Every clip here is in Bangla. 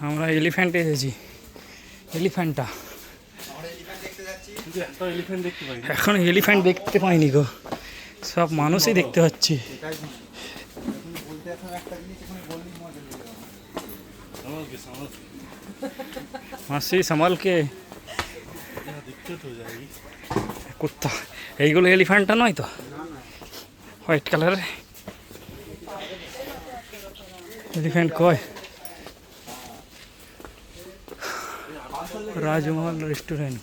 আমরা এলিফ্যান্টে এসেছি, এলিফ্যান্টটা। এখন এলিফ্যান্ট দেখতে পাইনি গো, সব মানুষই দেখতে পাচ্ছি। মাসি সামালকে কুত্তা, এইগুলো এলিফ্যান্টটা নয় তো, হোয়াইট কালারের এলিফ্যান্ট কয়। রাজমহল রেস্টুরেন্ট,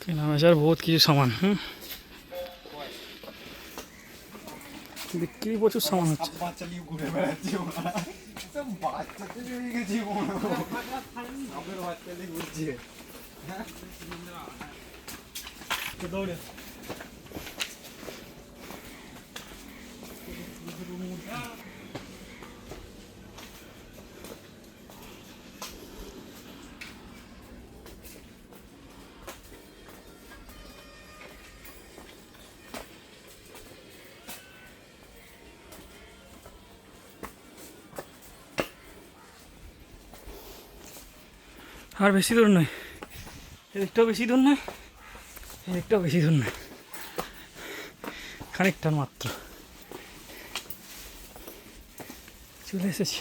কেনা বেচার বহুত কিছু সামান। বিক্রি প্রচুর সামান হচ্ছে। আর বেশি দূর নয়, এদিকটাও বেশি দূর নয়, এদিকটাও বেশি দূর নয়, খানিকটা মাত্র চলে এসেছি।